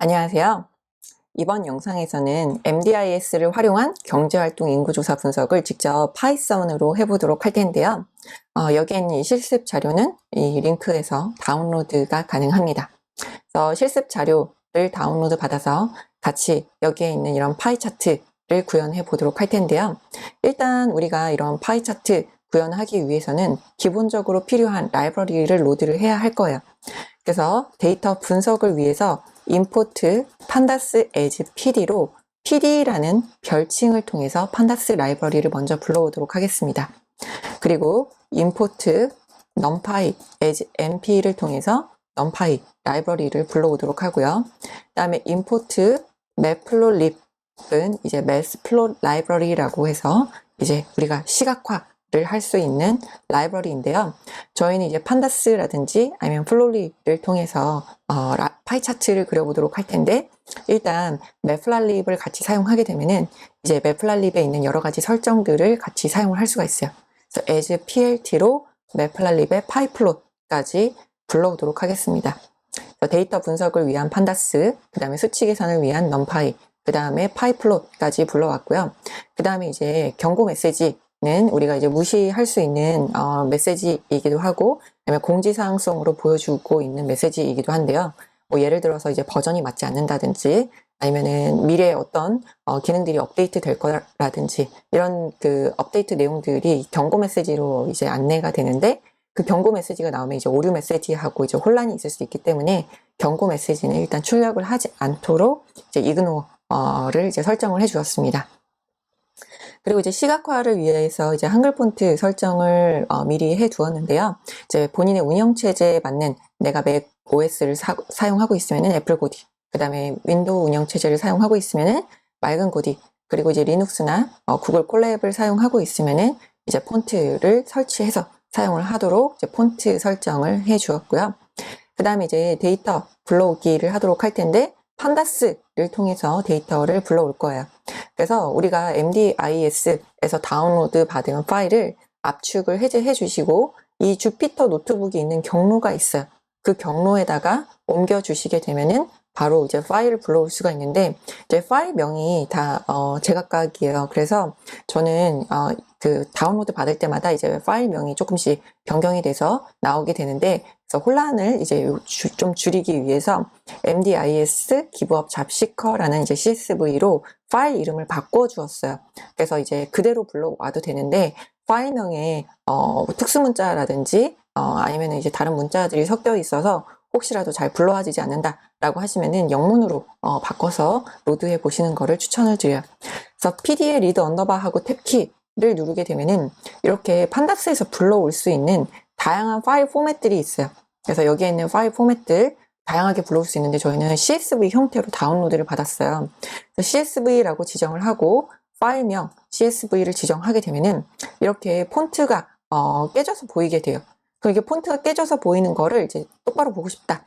안녕하세요. 이번 영상에서는 MDIS를 활용한 경제활동 인구조사 분석을 직접 파이썬으로 해보도록 할 텐데요. 여기에 있는 이 실습 자료는 이 링크에서 다운로드가 가능합니다. 그래서 실습 자료를 다운로드 받아서 같이 여기에 있는 이런 파이 차트를 구현해 보도록 할 텐데요. 일단 우리가 이런 파이 차트 구현하기 위해서는 기본적으로 필요한 라이브러리를 로드를 해야 할 거예요. 그래서 데이터 분석을 위해서 import pandas as pd로 pd라는 별칭을 통해서 pandas 라이브러리를 먼저 불러오도록 하겠습니다. 그리고 import numpy as np를 통해서 numpy 라이브러리를 불러오도록 하고요. 그 다음에 import matplotlib은 이제 matplotlib 라이브러리라고 해서 이제 우리가 시각화를 할 수 있는 라이브러리인데요. 저희는 이제 판다스라든지 아니면 플롯립을 통해서 파이 차트를 그려보도록 할 텐데, 일단 matplotlib을 같이 사용하게 되면은 이제 matplotlib에 있는 여러 가지 설정들을 같이 사용을 할 수가 있어요. 그래서 as plt로 matplotlib의 pyplot까지 불러오도록 하겠습니다. 데이터 분석을 위한 판다스, 그 다음에 수치 계산을 위한 numpy, 그 다음에 pyplot까지 불러왔고요. 그 다음에 이제 경고 메시지는 우리가 이제 무시할 수 있는 메시지이기도 하고, 그다음에 공지사항성으로 보여주고 있는 메시지이기도 한데요. 뭐 예를 들어서 이제 버전이 맞지 않는다든지, 아니면은 미래에 어떤 기능들이 업데이트 될 거라든지, 이런 그 업데이트 내용들이 경고 메시지로 이제 안내가 되는데, 그 경고 메시지가 나오면 이제 오류 메시지하고 이제 혼란이 있을 수 있기 때문에 경고 메시지는 일단 출력을 하지 않도록 이제 ignore를 이제 설정을 해 주었습니다. 그리고 이제 시각화를 위해서 이제 한글 폰트 설정을 미리 해 두었는데요. 이제 본인의 운영체제에 맞는, 내가 맥 OS를 사용하고 있으면은 애플 고디, 그 다음에 윈도우 운영체제를 사용하고 있으면은 맑은 고디, 그리고 이제 리눅스나 구글 콜랩을 사용하고 있으면은 이제 폰트를 설치해서 사용을 하도록 이제 폰트 설정을 해 주었고요. 그 다음에 이제 데이터 불러오기를 하도록 할 텐데, 판다스를 통해서 데이터를 불러올 거예요. 그래서 우리가 MDIS에서 다운로드 받은 파일을 압축을 해제해 주시고, 이 주피터 노트북이 있는 경로가 있어요. 그 경로에다가 옮겨 주시게 되면은 바로 이제 파일을 불러올 수가 있는데, 이제 파일명이 다 제각각이에요. 그래서 저는 그 다운로드 받을 때마다 이제 파일명이 조금씩 변경이 돼서 나오게 되는데, 그래서 혼란을 이제 좀 줄이기 위해서 MDIS 기브업 잡시커라는 이제 CSV로 파일 이름을 바꿔 주었어요. 그래서 이제 그대로 불러와도 되는데, 파일명에 특수문자라든지 아니면 이제 다른 문자들이 섞여 있어서 혹시라도 잘 불러와지지 않는다라고 하시면은 영문으로 바꿔서 로드해 보시는 거를 추천을 드려요. 그래서 PD의 리드 언더바하고 탭키를 누르게 되면은 이렇게 판다스에서 불러올 수 있는 다양한 파일 포맷들이 있어요. 그래서 여기에 있는 파일 포맷들 다양하게 불러올 수 있는데, 저희는 CSV 형태로 다운로드를 받았어요. CSV라고 지정을 하고 파일명 CSV를 지정하게 되면은 이렇게 폰트가 깨져서 보이게 돼요. 그럼 이게 폰트가 깨져서 보이는 거를 이제 똑바로 보고 싶다.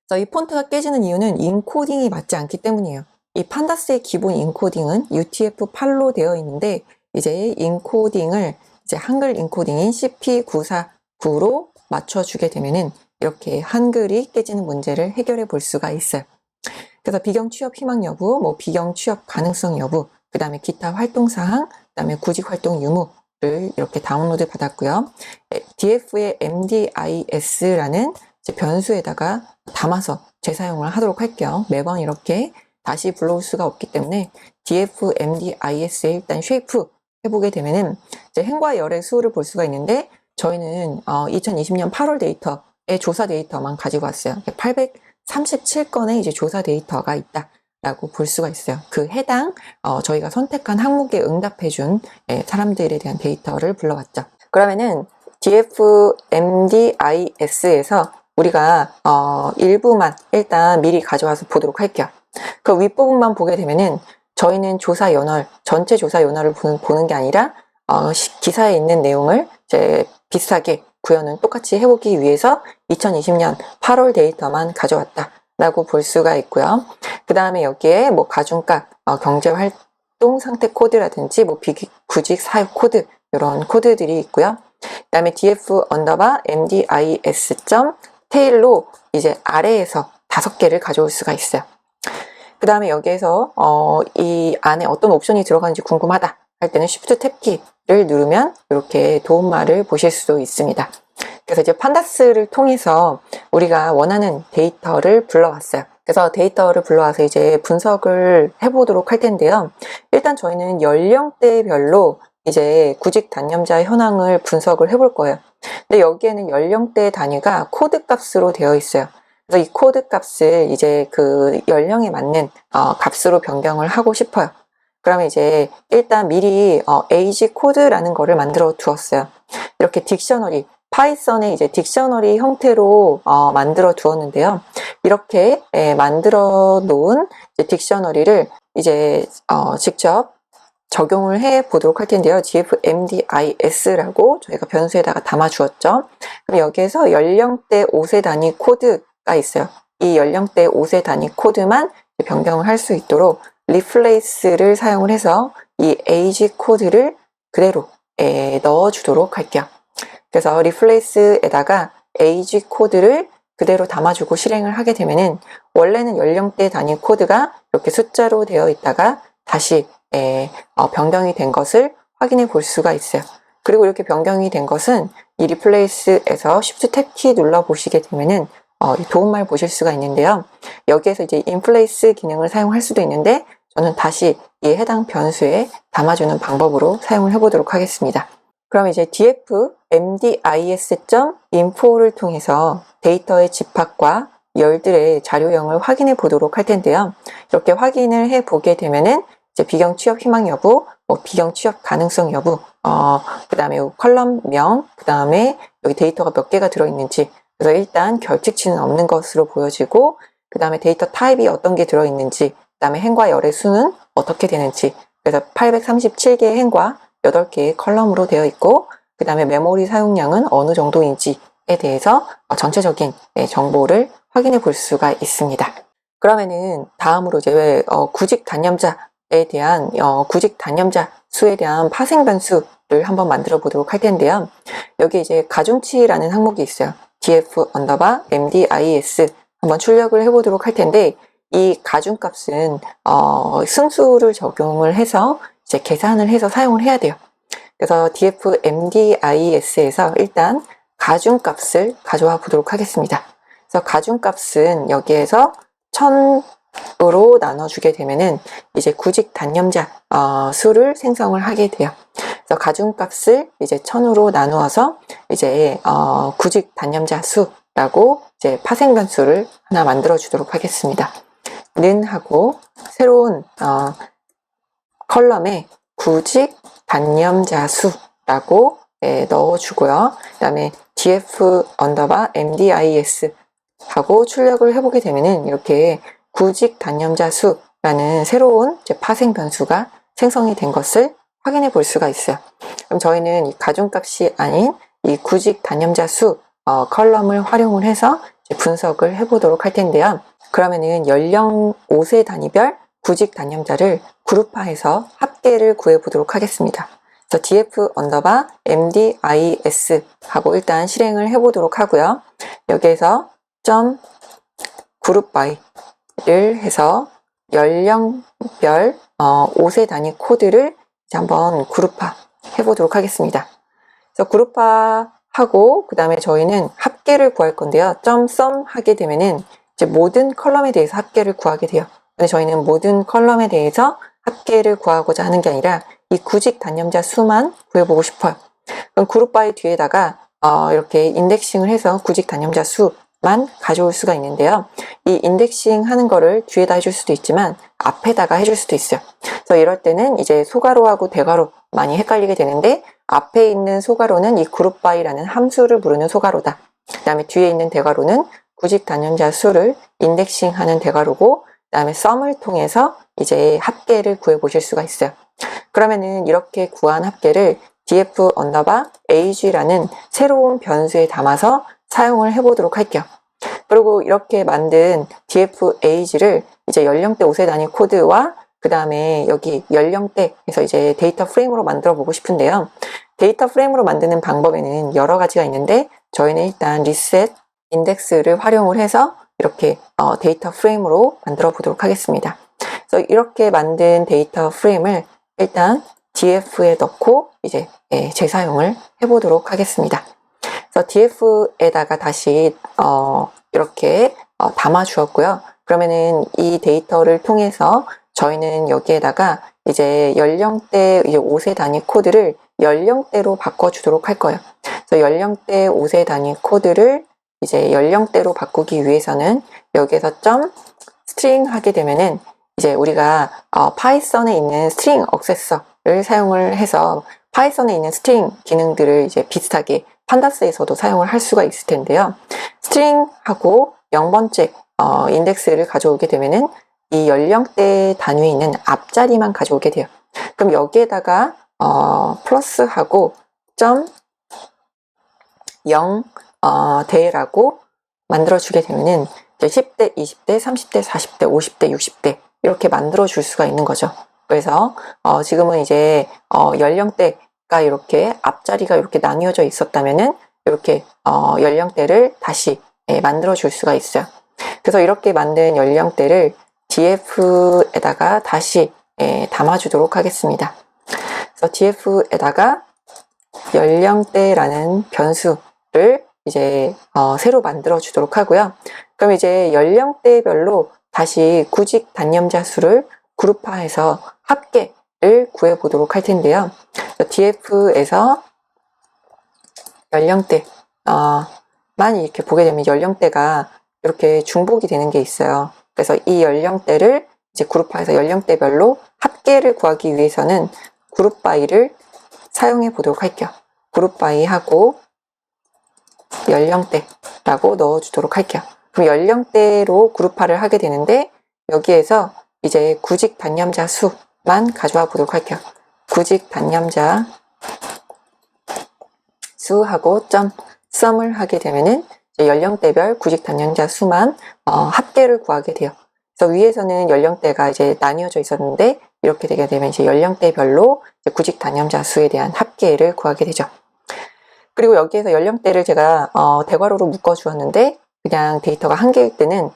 그래서 이 폰트가 깨지는 이유는 인코딩이 맞지 않기 때문이에요. 이 판다스의 기본 인코딩은 UTF-8로 되어 있는데, 이제 인코딩을 이제 한글 인코딩인 CP949로 맞춰주게 되면은 이렇게 한글이 깨지는 문제를 해결해 볼 수가 있어요. 그래서 비경 취업 희망 여부, 뭐 비경 취업 가능성 여부, 그 다음에 기타 활동 사항, 그 다음에 구직 활동 유무를 이렇게 다운로드 받았고요. DF의 MDIS라는 변수에다가 담아서 재사용을 하도록 할게요. 매번 이렇게 다시 불러올 수가 없기 때문에 DF MDIS에 일단 쉐이프 해보게 되면은 이제 행과 열의 수를 볼 수가 있는데, 저희는 2020년 8월 데이터의 조사 데이터만 가지고 왔어요. 837건의 이제 조사 데이터가 있다라고 볼 수가 있어요. 그 해당 저희가 선택한 항목에 응답해준 사람들에 대한 데이터를 불러왔죠. 그러면은 DF MDIS에서 우리가 일부만 일단 미리 가져와서 보도록 할게요. 그 윗부분만 보게 되면은 저희는 조사 연월, 전체 조사 연월을 보는 게 아니라 기사에 있는 내용을 이제 비슷하게 구현은 똑같이 해보기 위해서 2020년 8월 데이터만 가져왔다라고 볼 수가 있고요. 그 다음에 여기에 뭐 가중값, 경제활동 상태 코드라든지 뭐 비구직 사육 코드, 이런 코드들이 있고요. 그 다음에 df_mdis.tail로 이제 아래에서 5개를 가져올 수가 있어요. 그 다음에 여기에서 이 안에 어떤 옵션이 들어가는지 궁금하다 할 때는 Shift 탭 키를 누르면 이렇게 도움말을 보실 수도 있습니다. 그래서 이제 판다스를 통해서 우리가 원하는 데이터를 불러왔어요. 그래서 데이터를 불러와서 이제 분석을 해보도록 할 텐데요. 일단 저희는 연령대별로 이제 구직 단념자 현황을 분석을 해볼 거예요. 근데 여기에는 연령대 단위가 코드 값으로 되어 있어요. 그래서 이 코드 값을 이제 그 연령에 맞는 값으로 변경을 하고 싶어요. 그러면 이제 일단 미리 age 코드라는 거를 만들어 두었어요. 이렇게 딕셔너리, 파이썬의 이제 딕셔너리 형태로 만들어 두었는데요. 이렇게 만들어 놓은 딕셔너리를 이제 직접 적용을 해 보도록 할 텐데요. gfmdis라고 저희가 변수에다가 담아 주었죠. 그럼 여기에서 연령대 5세 단위 코드가 있어요. 이 연령대 5세 단위 코드만 변경을 할 수 있도록 replace를 사용을 해서 이 age 코드를 그대로 넣어 주도록 할게요. 그래서 replace에다가 age 코드를 그대로 담아주고 실행을 하게 되면은 원래는 연령대 단위 코드가 이렇게 숫자로 되어 있다가 다시 변경이 된 것을 확인해 볼 수가 있어요. 그리고 이렇게 변경이 된 것은 이 replace에서 Shift 탭 키 눌러 보시게 되면은 도움말 보실 수가 있는데요. 여기에서 이제 inplace 기능을 사용할 수도 있는데 저는 다시 이 해당 변수에 담아주는 방법으로 사용을 해보도록 하겠습니다. 그럼 이제 dfmdis.info를 통해서 데이터의 집합과 열들의 자료형을 확인해 보도록 할 텐데요. 이렇게 확인을 해 보게 되면은 이제 비경 취업 희망 여부, 비경 취업 가능성 여부, 그 다음에 컬럼명, 그 다음에 여기 데이터가 몇 개가 들어있는지, 그래서 일단 결칙치는 없는 것으로 보여지고, 그 다음에 데이터 타입이 어떤 게 들어있는지, 그 다음에 행과 열의 수는 어떻게 되는지, 그래서 837개의 행과 8개의 컬럼으로 되어 있고, 그 다음에 메모리 사용량은 어느 정도인지에 대해서 전체적인 정보를 확인해 볼 수가 있습니다. 그러면은 다음으로 이제 구직 단념자에 대한 구직 단념자 수에 대한 파생 변수를 한번 만들어 보도록 할 텐데요. 여기 이제 가중치라는 항목이 있어요. df_mdis 한번 출력을 해 보도록 할 텐데 이 가중값은 승수를 적용을 해서 이제 계산을 해서 사용을 해야 돼요. 그래서 dfmdis에서 일단 가중값을 가져와 보도록 하겠습니다. 그래서 가중값은 여기에서 1000으로 나눠주게 되면은 이제 구직 단념자 수를 생성을 하게 돼요. 그래서 가중값을 이제 1000으로 나누어서 이제 구직 단념자 수라고 이제 파생 변수를 하나 만들어 주도록 하겠습니다. 는 하고 새로운 컬럼에 구직 단념자 수라고 넣어주고요. 그 다음에 df_mdis 하고 출력을 해보게 되면은 이렇게 구직 단념자 수라는 새로운 파생 변수가 생성이 된 것을 확인해 볼 수가 있어요. 그럼 저희는 이 가중값이 아닌 이 구직 단념자 수 컬럼을 활용을 해서 분석을 해보도록 할 텐데요. 그러면은 연령 5세 단위별 구직 단념자를 그룹화해서 합계를 구해보도록 하겠습니다. 그래서 df_mdis 하고 일단 실행을 해보도록 하고요. 여기에서 .groupby를 해서 연령별 5세 단위 코드를 이제 한번 그룹화 해보도록 하겠습니다. 그래서 그룹화하고 그 다음에 저희는 합계를 구할 건데요. .sum 하게 되면은 이제 모든 컬럼에 대해서 합계를 구하게 돼요. 근데 저희는 모든 컬럼에 대해서 합계를 구하고자 하는 게 아니라 이 구직 단념자 수만 구해보고 싶어요. 그럼 그룹바이 뒤에다가 이렇게 인덱싱을 해서 구직 단념자 수만 가져올 수가 있는데요. 이 인덱싱 하는 거를 뒤에다 해줄 수도 있지만 앞에다가 해줄 수도 있어요. 그래서 이럴 때는 이제 소가로하고 대가로 많이 헷갈리게 되는데 앞에 있는 소가로는 이 그룹바이라는 함수를 부르는 소가로다. 그 다음에 뒤에 있는 대가로는 구직 단념자 수를 인덱싱하는 대가로고 그 다음에 썸을 통해서 이제 합계를 구해 보실 수가 있어요. 그러면은 이렇게 구한 합계를 df_age라는 새로운 변수에 담아서 사용을 해 보도록 할게요. 그리고 이렇게 만든 df_age를 이제 연령대 5세 단위 코드와 그 다음에 여기 연령대에서 이제 데이터 프레임으로 만들어 보고 싶은데요. 데이터 프레임으로 만드는 방법에는 여러 가지가 있는데 저희는 일단 리셋 인덱스를 활용을 해서 이렇게 데이터 프레임으로 만들어 보도록 하겠습니다. 그래서 이렇게 만든 데이터 프레임을 일단 df에 넣고 이제 재사용을 해보도록 하겠습니다. 그래서 df에다가 다시 이렇게 담아 주었고요. 그러면은 이 데이터를 통해서 저희는 여기에다가 이제 연령대 이제 5세 단위 코드를 연령대로 바꿔주도록 할 거예요. 그래서 연령대 5세 단위 코드를 이제 연령대로 바꾸기 위해서는 여기에서 점 스트링 하게 되면은 이제 우리가 파이썬에 있는 스트링 액세서를 사용을 해서 파이썬에 있는 스트링 기능들을 이제 비슷하게 판다스에서도 사용을 할 수가 있을 텐데요. 스트링하고 0번째 인덱스를 가져오게 되면은 이 연령대 단위에 있는 앞자리만 가져오게 돼요. 그럼 여기에다가 플러스하고 점 0 대라고 만들어 주게 되면은 10대, 20대, 30대, 40대, 50대, 60대 이렇게 만들어 줄 수가 있는 거죠. 그래서 지금은 이제 연령대가 이렇게 앞자리가 이렇게 나뉘어져 있었다면은 이렇게 연령대를 다시 만들어 줄 수가 있어요. 그래서 이렇게 만든 연령대를 df에다가 다시 담아 주도록 하겠습니다. 그래서 df에다가 연령대라는 변수를 이제 새로 만들어 주도록 하고요. 그럼 이제 연령대별로 다시 구직 단념자 수를 그룹화해서 합계를 구해 보도록 할 텐데요. df에서 연령대 만 이렇게 보게 되면 연령대가 이렇게 중복이 되는 게 있어요. 그래서 이 연령대를 이제 그룹화해서 연령대별로 합계를 구하기 위해서는 그룹 바이를 사용해 보도록 할게요. 그룹 바이 하고 연령대라고 넣어 주도록 할게요. 그럼 연령대로 그룹화를 하게 되는데 여기에서 이제 구직 단념자 수만 가져와 보도록 할게요. 구직 단념자 수하고 점 sum을 하게 되면은 연령대별 구직 단념자 수만 합계를 구하게 돼요. 그래서 위에서는 연령대가 이제 나뉘어져 있었는데 이렇게 되게 되면 이제 연령대별로 이제 구직 단념자 수에 대한 합계를 구하게 되죠. 그리고 여기에서 연령대를 제가 대괄호로 묶어 주었는데 그냥 데이터가 한 개일 때는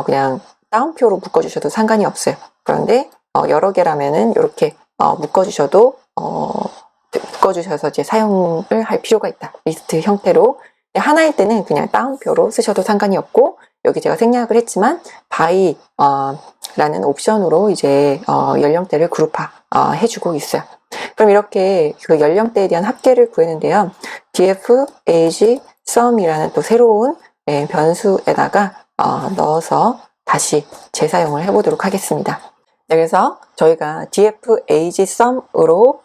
그냥 따옴표로 묶어 주셔도 상관이 없어요. 그런데 여러 개라면은 이렇게 묶어 주셔도 묶어 주셔서 이제 사용을 할 필요가 있다. 리스트 형태로. 하나일 때는 그냥 따옴표로 쓰셔도 상관이 없고 여기 제가 생략을 했지만 by 라는 옵션으로 이제 연령대를 그룹화 해주고 있어요. 그럼 이렇게 그 연령대에 대한 합계를 구했는데요. df age sum이라는 또 새로운 변수에다가 넣어서 다시 재사용을 해보도록 하겠습니다. 그래서 저희가 df age sum으로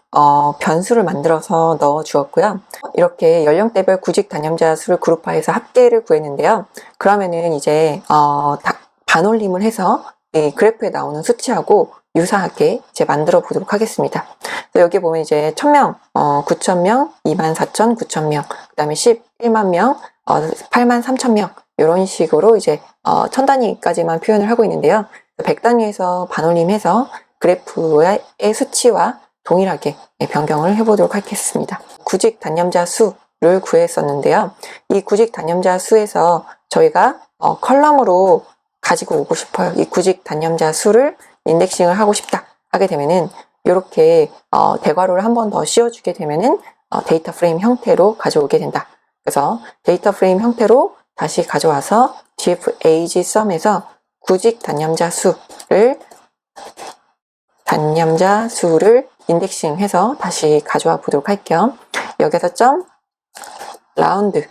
변수를 만들어서 넣어 주었고요. 이렇게 연령대별 구직 단념자 수를 그룹화해서 합계를 구했는데요. 그러면은 이제 반올림을 해서 이 그래프에 나오는 수치하고 유사하게 이제 만들어 보도록 하겠습니다. 여기 보면 이제 1000명, 9000명, 24000, 9000명, 그 다음에 11만 명, 8만 3000명 이런 식으로 이제 1000단위까지만 표현을 하고 있는데요. 100단위에서 반올림해서 그래프의 수치와 동일하게 변경을 해보도록 하겠습니다. 구직 단념자 수를 구했었는데요. 이 구직 단념자 수에서 저희가 컬럼으로 가지고 오고 싶어요. 이 구직 단념자 수를 인덱싱을 하고 싶다 하게 되면은 이렇게 대괄호를 한 번 더 씌워주게 되면은 데이터 프레임 형태로 가져오게 된다. 그래서 데이터 프레임 형태로 다시 가져와서 df age sum에서 구직 단념자 수를 인덱싱해서 다시 가져와 보도록 할게요. 여기서 점 라운드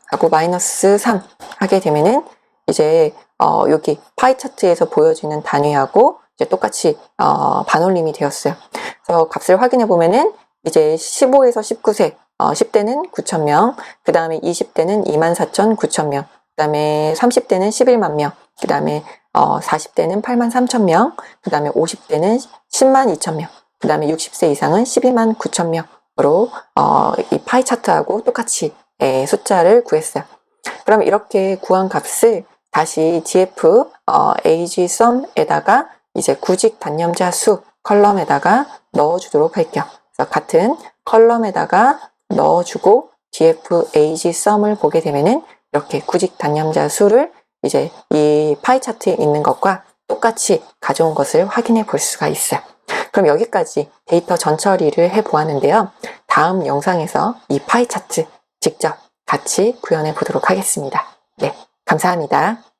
하고 마이너스 3 하게 되면은 이제 여기 파이 차트에서 보여지는 단위하고 이제 똑같이 반올림이 되었어요. 그래서 값을 확인해 보면은 이제 15에서 19세 10대는 9,000명, 그 다음에 20대는 24,9,000명, 그 다음에 30대는 11만 명, 그 다음에 40대는 8만 3,000명, 그 다음에 50대는 10만 2,000명, 그 다음에 60세 이상은 12만 9,000명으로 이 파이 차트하고 똑같이 숫자를 구했어요. 그럼 이렇게 구한 값을 다시 df age sum에다가 이제 구직 단념자 수 컬럼에다가 넣어주도록 할게요. 그래서 같은 컬럼에다가 넣어주고 DFAG 썸을 보게 되면은 이렇게 구직 단념자 수를 이제 이 파이 차트에 있는 것과 똑같이 가져온 것을 확인해 볼 수가 있어요. 그럼 여기까지 데이터 전처리를 해 보았는데요. 다음 영상에서 이 파이 차트 직접 같이 구현해 보도록 하겠습니다. 네, 감사합니다.